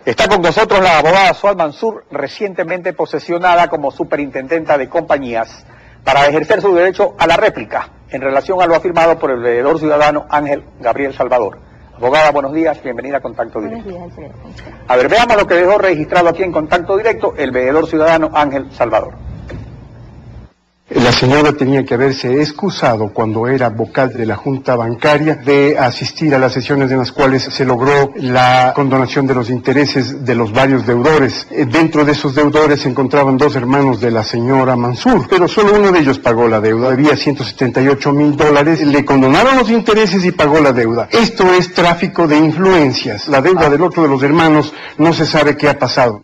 Está con nosotros la abogada Suad Mansur, recientemente posesionada como superintendenta de compañías para ejercer su derecho a la réplica en relación a lo afirmado por el veedor ciudadano Ángel Gabriel Salvador. Abogada, buenos días, bienvenida a Contacto Directo. Buenos días, Alfredo. A ver, veamos lo que dejó registrado aquí en Contacto Directo el veedor ciudadano Ángel Salvador. La señora tenía que haberse excusado cuando era vocal de la Junta Bancaria de asistir a las sesiones en las cuales se logró la condonación de los intereses de los varios deudores. Dentro de esos deudores se encontraban dos hermanos de la señora Mansur, pero solo uno de ellos pagó la deuda. Había $178,000, le condonaron los intereses y pagó la deuda. Esto es tráfico de influencias. La deuda del otro de los hermanos no se sabe qué ha pasado.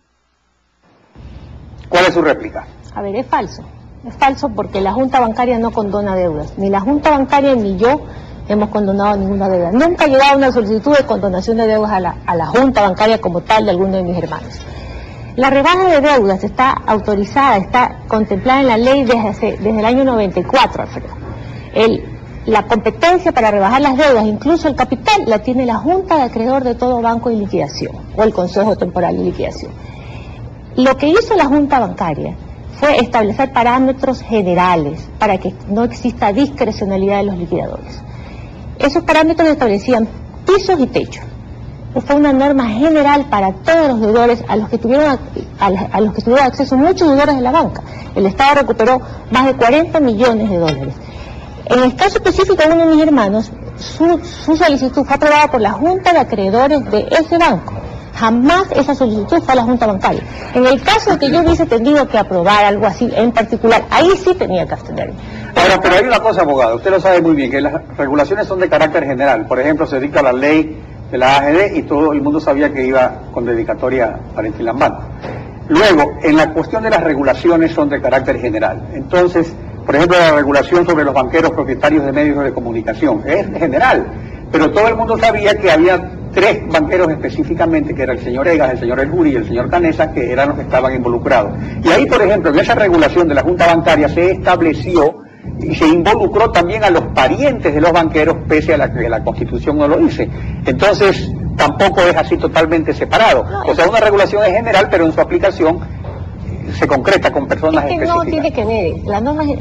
¿Cuál es su réplica? A ver, es falso. Es falso porque la Junta Bancaria no condona deudas. Ni la Junta Bancaria ni yo hemos condonado ninguna deuda. Nunca ha llegado una solicitud de condonación de deudas a la Junta Bancaria como tal de alguno de mis hermanos. La rebaja de deudas está autorizada, está contemplada en la ley desde el año 94, Alfredo. La competencia para rebajar las deudas, incluso el capital, la tiene la Junta de Acreedor de todo banco de liquidación o el Consejo Temporal de Liquidación. Lo que hizo la Junta Bancaria fue establecer parámetros generales para que no exista discrecionalidad de los liquidadores. Esos parámetros establecían pisos y techos. Fue una norma general para todos los deudores a los que tuvieron acceso muchos deudores de la banca. El Estado recuperó más de 40 millones de dólares. En el caso específico de uno de mis hermanos, su solicitud fue aprobada por la Junta de Acreedores de ese banco. Jamás esa solicitud fue a la Junta Bancaria. En el caso de que yo hubiese tenido que aprobar algo así en particular, ahí sí tenía que abstenerme. Ahora, pero hay una cosa, abogado, usted lo sabe muy bien, que las regulaciones son de carácter general. Por ejemplo, se dicta la ley de la AGD y todo el mundo sabía que iba con dedicatoria parentil en mano. Luego, en la cuestión de las regulaciones son de carácter general. Entonces, por ejemplo, la regulación sobre los banqueros propietarios de medios de comunicación es general, pero todo el mundo sabía que había tres banqueros específicamente, que era el señor Egas, el señor El Juri y el señor Canesa, que eran los que estaban involucrados. Y ahí, por ejemplo, en esa regulación de la Junta Bancaria se estableció y se involucró también a los parientes de los banqueros, pese a que la Constitución no lo dice. Entonces, tampoco es así totalmente separado. O sea, una regulación es general, pero en su aplicación se concreta con personas específicas. No tiene que ver.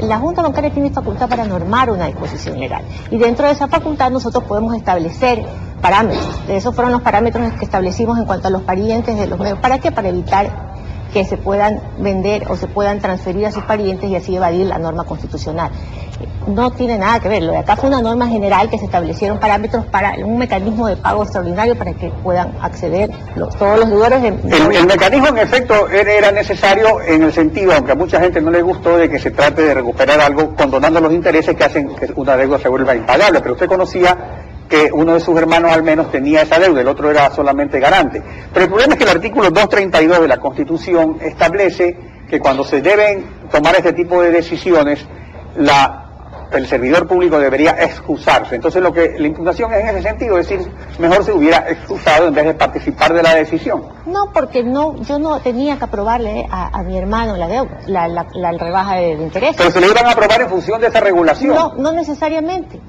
La Junta Bancaria tiene facultad para normar una disposición legal. Y dentro de esa facultad nosotros podemos establecer parámetros. Esos fueron los parámetros que establecimos en cuanto a los parientes de los medios. ¿Para qué? Para evitar que se puedan vender o se puedan transferir a sus parientes y así evadir la norma constitucional. No tiene nada que ver. Lo de acá fue una norma general que se establecieron parámetros para un mecanismo de pago extraordinario para que puedan acceder todos los deudores. El mecanismo, en efecto, era necesario en el sentido, aunque a mucha gente no le gustó, de que se trate de recuperar algo condonando los intereses que hacen que una deuda se vuelva impagable. Pero usted conocía que uno de sus hermanos al menos tenía esa deuda, el otro era solamente garante. Pero el problema es que el artículo 232 de la Constitución establece que cuando se deben tomar este tipo de decisiones, el servidor público debería excusarse. Entonces la impugnación es en ese sentido, es decir, mejor se hubiera excusado en vez de participar de la decisión. No, porque yo no tenía que aprobarle a mi hermano la deuda, la rebaja de interés. Pero se le iban a aprobar en función de esa regulación. No necesariamente,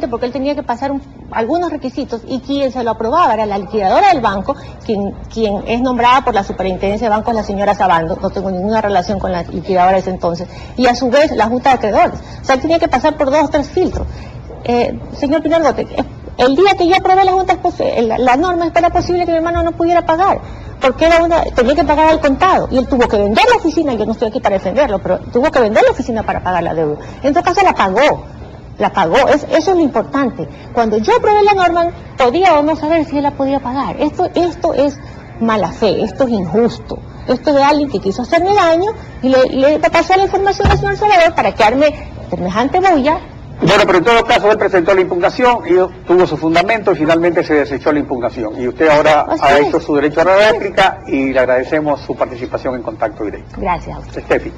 porque él tenía que pasar algunos requisitos y quien se lo aprobaba era la liquidadora del banco, quien es nombrada por la superintendencia de bancos, la señora Sabando. No tengo ninguna relación con la liquidadora de ese entonces, y a su vez la Junta de Acreedores. O sea, él tenía que pasar por 2 o 3 filtros. Señor Pinargote, el día que yo aprobé la Junta, la norma, era posible que mi hermano no pudiera pagar, porque tenía que pagar al contado, y él tuvo que vender la oficina. Yo no estoy aquí para defenderlo, pero tuvo que vender la oficina para pagar la deuda. En todo caso la pagó, eso es lo importante. Cuando yo aprobé la norma, podía o no saber si él la podía pagar. Esto es mala fe, esto es injusto. Esto es de alguien que quiso hacerme daño y le pasó la información al señor Salvador para quedarme semejante bulla. Bueno, pero en todo caso él presentó la impugnación y tuvo su fundamento y finalmente se desechó la impugnación. Y usted ahora ha hecho su derecho a la réplica y le agradecemos su participación en Contacto Directo. Gracias a usted. Estefi.